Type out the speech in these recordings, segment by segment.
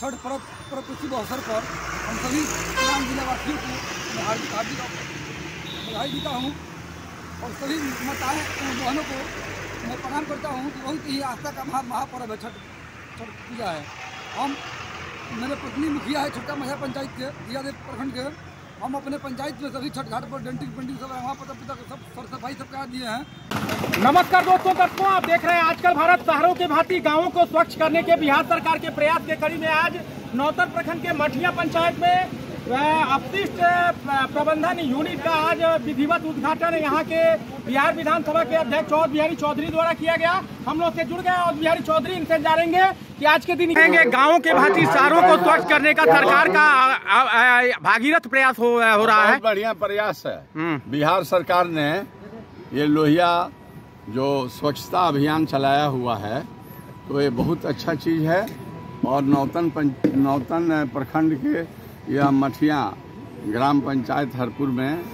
छठ पर्व के शुभ अवसर पर हम सभी तमाम जिलावासियों को हार्दिक हार्दिक बधाई देता हूँ और सभी माताएँ बहनों को मैं प्रणाम करता हूँ कि बहुत ही आस्था का महापर्व है छठ पूजा है। हम मेरे पत्नी मुखिया है छोटा महिला पंचायत के दियादेव प्रखंड के। हम अपने पंचायत में सभी छठ घाट पर डेंटिंग सब वहाँ पर सब सफाई सब करा दिए हैं। नमस्कार दोस्तों, आप देख रहे हैं आजकल भारत शहरों के भांति गांवों को स्वच्छ करने के बिहार सरकार के प्रयास के कड़ी में आज नौतन प्रखंड के मठिया पंचायत में अपशिष्ट प्रबंधन यूनिट का आज विधिवत उद्घाटन यहाँ के बिहार विधानसभा के अध्यक्ष अवध बिहारी चौधरी द्वारा किया गया। हम लोग से जुड़ गए अवध बिहारी चौधरी, इनसे जानेंगे कि आज के दिन गाँवों के भांति शहरों को स्वच्छ करने का सरकार का भागीरथ प्रयास हो रहा है। बढ़िया प्रयास है। बिहार सरकार ने ये लोहिया जो स्वच्छता अभियान चलाया हुआ है तो ये बहुत अच्छा चीज़ है। और नौतन प्रखंड के यह मठिया ग्राम पंचायत हरपुर में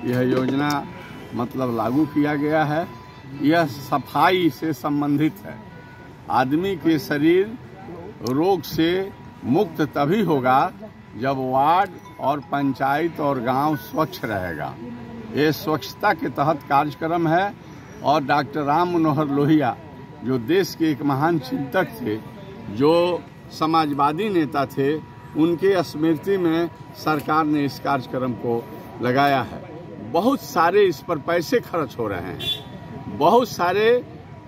यह योजना मतलब लागू किया गया है। यह सफाई से संबंधित है। आदमी के शरीर रोग से मुक्त तभी होगा जब वार्ड और पंचायत और गांव स्वच्छ रहेगा। ये स्वच्छता के तहत कार्यक्रम है और डॉक्टर राम मनोहर लोहिया जो देश के एक महान चिंतक थे, जो समाजवादी नेता थे, उनके स्मृति में सरकार ने इस कार्यक्रम को लगाया है। बहुत सारे इस पर पैसे खर्च हो रहे हैं। बहुत सारे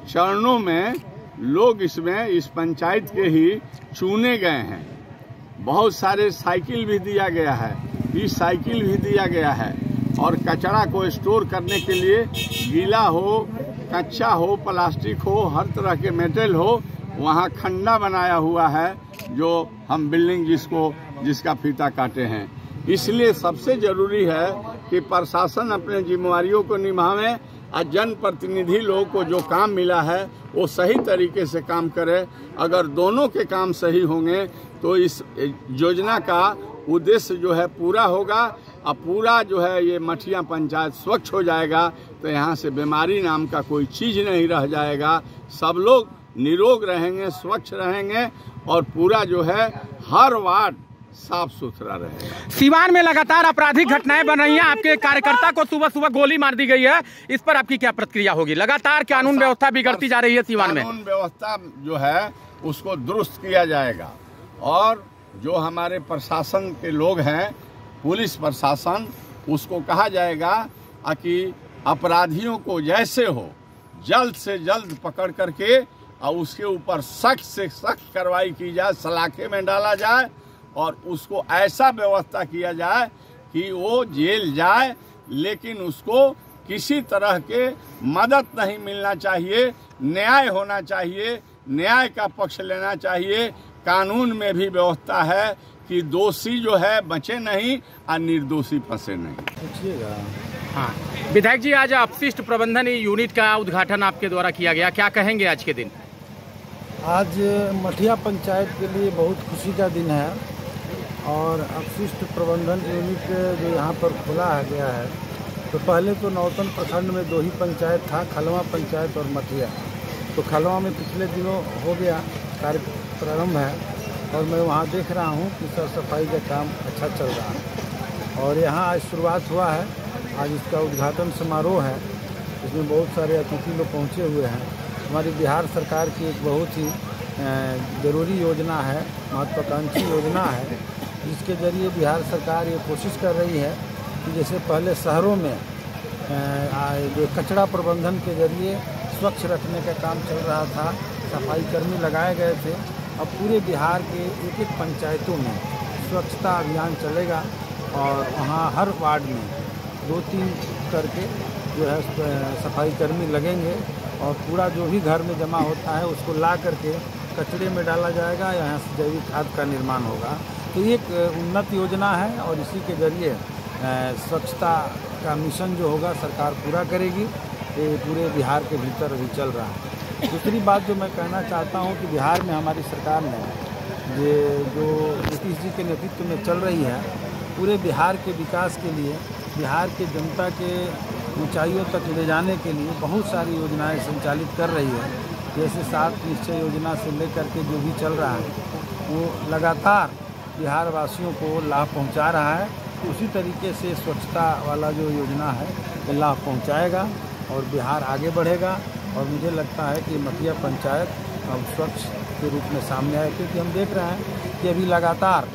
चरणों में लोग इसमें इस पंचायत के ही चुने गए हैं। बहुत सारे साइकिल भी दिया गया है, ई साइकिल भी दिया गया है और कचरा को स्टोर करने के लिए गीला हो, कच्चा हो, प्लास्टिक हो, हर तरह के मेटल हो, वहाँ खंडा बनाया हुआ है जो हम बिल्डिंग जिसका फीता काटे हैं। इसलिए सबसे जरूरी है कि प्रशासन अपने जिम्मेवारियों को निभावे और जनप्रतिनिधि लोगों को जो काम मिला है वो सही तरीके से काम करे। अगर दोनों के काम सही होंगे तो इस योजना का उद्देश्य जो है पूरा होगा और पूरा जो है ये मठिया पंचायत स्वच्छ हो जाएगा। तो यहाँ से बीमारी नाम का कोई चीज़ नहीं रह जाएगा। सब लोग निरोग रहेंगे, स्वच्छ रहेंगे और पूरा जो है हर वार्ड साफ सुथरा रहेगा। सीवान में लगातार आपराधिक घटनाएं बन रही हैं। आपके कार्यकर्ता को सुबह सुबह गोली मार दी गई है, इस पर आपकी क्या प्रतिक्रिया होगी? लगातार कानून व्यवस्था बिगड़ती जा रही है सीवान में। कानून व्यवस्था जो है उसको दुरुस्त किया जाएगा और जो हमारे प्रशासन के लोग हैं, पुलिस प्रशासन, उसको कहा जाएगा कि अपराधियों को जैसे हो जल्द से जल्द पकड़ करके और उसके ऊपर सख्त से सख्त कार्रवाई की जाए, सलाखे में डाला जाए और उसको ऐसा व्यवस्था किया जाए कि वो जेल जाए, लेकिन उसको किसी तरह के मदद नहीं मिलना चाहिए। न्याय होना चाहिए, न्याय का पक्ष लेना चाहिए। कानून में भी व्यवस्था है कि दोषी जो है बचे नहीं और निर्दोषी फंसे नहीं। हाँ, विधायक जी, आज अपशिष्ट प्रबंधन यूनिट का उद्घाटन आपके द्वारा किया गया, क्या कहेंगे आज के दिन? आज मठिया पंचायत के लिए बहुत खुशी का दिन है और अपशिष्ट प्रबंधन यूनिट जो यहाँ पर खोला गया है, तो पहले तो नौतन प्रखंड में 2 ही पंचायत था, खलवा पंचायत और मठिया। तो खलवा में पिछले दिनों हो गया कार्य प्रारंभ है और मैं वहाँ देख रहा हूँ कि साफ सफाई का काम अच्छा चल रहा है और यहाँ आज शुरुआत हुआ है। आज इसका उद्घाटन समारोह है, इसमें बहुत सारे अतिथि लोग पहुँचे हुए हैं। हमारी बिहार सरकार की एक बहुत ही ज़रूरी योजना है, महत्वाकांक्षी योजना है, जिसके ज़रिए बिहार सरकार ये कोशिश कर रही है कि जैसे पहले शहरों में जो कचरा प्रबंधन के ज़रिए स्वच्छ रखने का काम चल रहा था, सफाई कर्मी लगाए गए थे, अब पूरे बिहार के एक पंचायतों में स्वच्छता अभियान चलेगा और वहाँ हर वार्ड में 2-3 करके जो है सफाई कर्मी लगेंगे और पूरा जो भी घर में जमा होता है उसको ला करके कचरे में डाला जाएगा। यहाँ से जैविक खाद का निर्माण होगा। तो ये एक उन्नत योजना है और इसी के ज़रिए स्वच्छता का मिशन जो होगा सरकार पूरा करेगी। ये पूरे बिहार के भीतर अभी चल रहा है। दूसरी बात जो मैं कहना चाहता हूँ कि बिहार में हमारी सरकार ने ये जो नीतीश जी के नेतृत्व में चल रही है, पूरे बिहार के विकास के लिए, बिहार के जनता के ऊंचाइयों तक ले जाने के लिए बहुत सारी योजनाएं संचालित कर रही है। जैसे 7 निश्चय योजना से लेकर के जो भी चल रहा है, वो लगातार बिहार वासियों को लाभ पहुंचा रहा है। उसी तरीके से स्वच्छता वाला जो योजना है वो लाभ पहुंचाएगा और बिहार आगे बढ़ेगा। और मुझे लगता है कि मटिया पंचायत अब स्वच्छ के रूप में सामने आए, क्योंकि हम देख रहे हैं कि अभी लगातार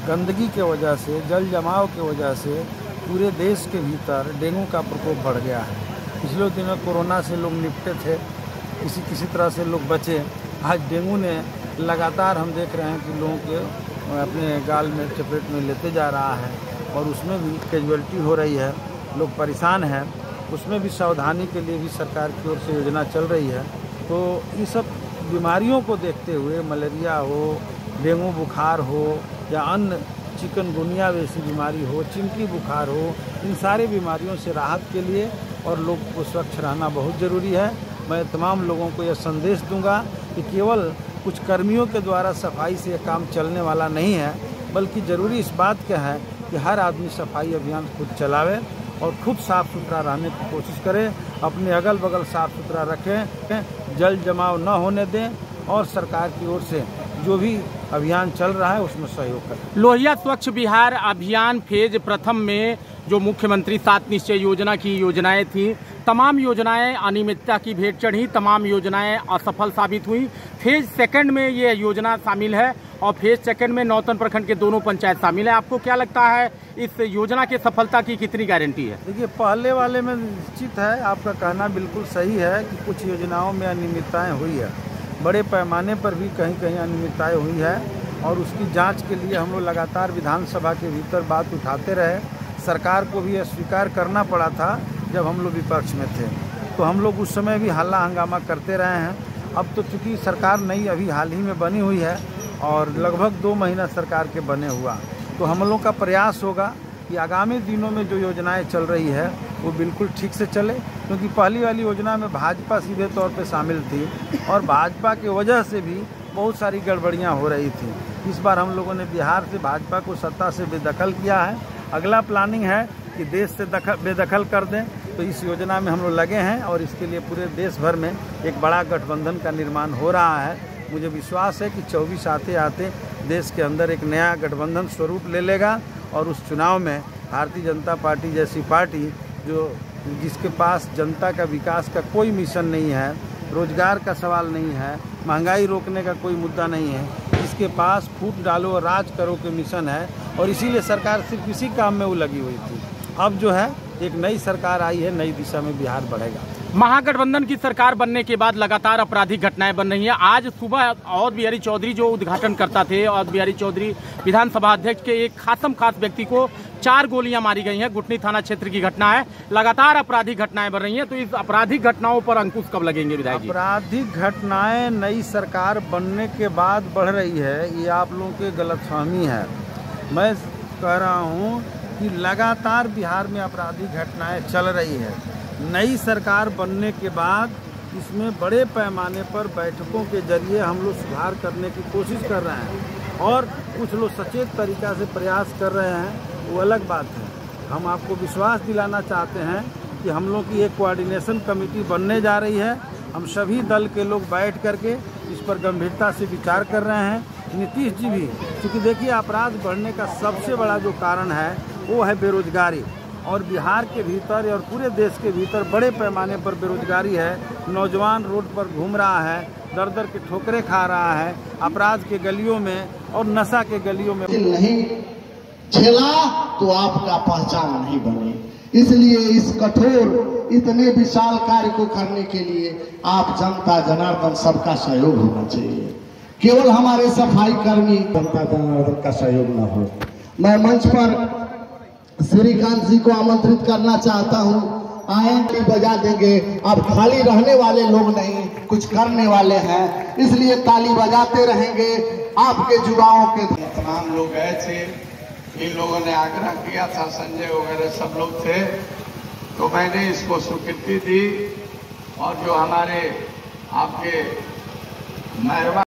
गंदगी के वजह से, जल जमाव की वजह से पूरे देश के भीतर डेंगू का प्रकोप बढ़ गया है। पिछले दिनों कोरोना से लोग निपटे थे, किसी तरह से लोग बचे। आज डेंगू ने लगातार हम देख रहे हैं कि लोगों के अपने गाल में चपेट में लेते जा रहा है और उसमें भी कैजुअलिटी हो रही है, लोग परेशान हैं। उसमें भी सावधानी के लिए भी सरकार की ओर से योजना चल रही है। तो ये सब बीमारियों को देखते हुए, मलेरिया हो, डेंगू बुखार हो या अन्य चिकनगुनिया जैसी बीमारी हो, चिमटी बुखार हो, इन सारी बीमारियों से राहत के लिए और लोग को स्वच्छ रहना बहुत ज़रूरी है। मैं तमाम लोगों को यह संदेश दूंगा कि केवल कुछ कर्मियों के द्वारा सफाई से यह काम चलने वाला नहीं है, बल्कि ज़रूरी इस बात का है कि हर आदमी सफाई अभियान खुद चलावे और खुद साफ़ सुथरा रहने की कोशिश करे, अपने अगल बगल साफ़ सुथरा रखें, जल जमाव न होने दें और सरकार की ओर से जो भी अभियान चल रहा है उसमें सहयोग करें। लोहिया स्वच्छ बिहार अभियान फेज प्रथम में जो मुख्यमंत्री 7 निश्चय योजना की योजनाएं थी, तमाम योजनाएं अनियमितता की भेंट चढ़ी, तमाम योजनाएं असफल साबित हुई। फेज सेकंड में ये योजना शामिल है और फेज सेकंड में नौतन प्रखंड के दोनों पंचायत शामिल है। आपको क्या लगता है इस योजना की सफलता की कितनी गारंटी है? देखिए, पहले वाले में निश्चित है, आपका कहना बिल्कुल सही है कि कुछ योजनाओं में अनियमितताएँ हुई है, बड़े पैमाने पर भी कहीं कहीं अनियमितताएँ हुई है और उसकी जांच के लिए हम लोग लगातार विधानसभा के भीतर बात उठाते रहे। सरकार को भी यह स्वीकार करना पड़ा था जब हम लोग विपक्ष में थे, तो हम लोग उस समय भी हल्ला हंगामा करते रहे हैं। अब तो चूँकि सरकार नई अभी हाल ही में बनी हुई है और लगभग 2 महीना सरकार के बने हुआ, तो हम लोगों का प्रयास होगा कि आगामी दिनों में जो योजनाएं चल रही है वो बिल्कुल ठीक से चले, क्योंकि पहली वाली योजना में भाजपा सीधे तौर पे शामिल थी और भाजपा की वजह से भी बहुत सारी गड़बड़ियां हो रही थी। इस बार हम लोगों ने बिहार से भाजपा को सत्ता से बेदखल किया है। अगला प्लानिंग है कि देश से बेदखल कर दें, तो इस योजना में हम लोग लगे हैं और इसके लिए पूरे देश भर में एक बड़ा गठबंधन का निर्माण हो रहा है। मुझे विश्वास है कि 24 आते आते देश के अंदर एक नया गठबंधन स्वरूप ले लेगा और उस चुनाव में भारतीय जनता पार्टी जैसी पार्टी जिसके पास जनता का विकास का कोई मिशन नहीं है, रोजगार का सवाल नहीं है, महंगाई रोकने का कोई मुद्दा नहीं है, जिसके पास फूट डालो और राज करो के मिशन है, और इसीलिए सरकार सिर्फ इसी काम में वो लगी हुई थी। अब जो है एक नई सरकार आई है, नई दिशा में बिहार बढ़ेगा। महागठबंधन की सरकार बनने के बाद लगातार आपराधिक घटनाएं बन रही हैं। आज सुबह अवध बिहारी चौधरी जो उद्घाटन करता थे, अवध बिहारी चौधरी विधानसभा अध्यक्ष के एक खास व्यक्ति को 4 गोलियां मारी गई हैं। गुटनी थाना क्षेत्र की घटना है। लगातार आपराधिक घटनाएं बढ़ रही हैं, तो इस आपराधिक घटनाओं पर अंकुश कब लगेंगे विधायक जी? आपराधिक घटनाएं नई सरकार बनने के बाद बढ़ रही है, ये आप लोगों की गलतफहमी है। मैं कह रहा हूँ कि लगातार बिहार में आपराधिक घटनाएं चल रही है। नई सरकार बनने के बाद इसमें बड़े पैमाने पर बैठकों के जरिए हम लोग सुधार करने की कोशिश कर रहे हैं और कुछ लोग सचेत तरीक़ा से प्रयास कर रहे हैं, वो अलग बात है। हम आपको विश्वास दिलाना चाहते हैं कि हम लोग की एक कोऑर्डिनेशन कमेटी बनने जा रही है। हम सभी दल के लोग बैठ करके इस पर गंभीरता से विचार कर रहे हैं। नीतीश जी भी, क्योंकि देखिए अपराध बढ़ने का सबसे बड़ा जो कारण है वो है बेरोजगारी, और बिहार के भीतर और पूरे देश के भीतर बड़े पैमाने पर बेरोजगारी है। नौजवान रोड पर घूम रहा है, दर दर के ठोकरें खा रहा है, अपराध के गलियों में और नशा के गलियों में नहीं झेला तो आपका पहचान नहीं बनी। इसलिए इस कठोर इतने विशाल कार्य को करने के लिए आप जनता जनार्दन सबका सहयोग होना चाहिए। केवल हमारे सफाई कर्मी जनता जनार्दन का सहयोग न हो। मैं मंच पर श्रीकांत जी को आमंत्रित करना चाहता हूं। आए की बजा देंगे। अब खाली रहने वाले लोग नहीं, कुछ करने वाले हैं, इसलिए ताली बजाते रहेंगे। आपके युवाओं के तमाम लोग गए थे, इन लोगों ने आग्रह किया था, संजय वगैरह सब लोग थे, तो मैंने इसको स्वीकृति दी। और जो हमारे आपके मेहरबान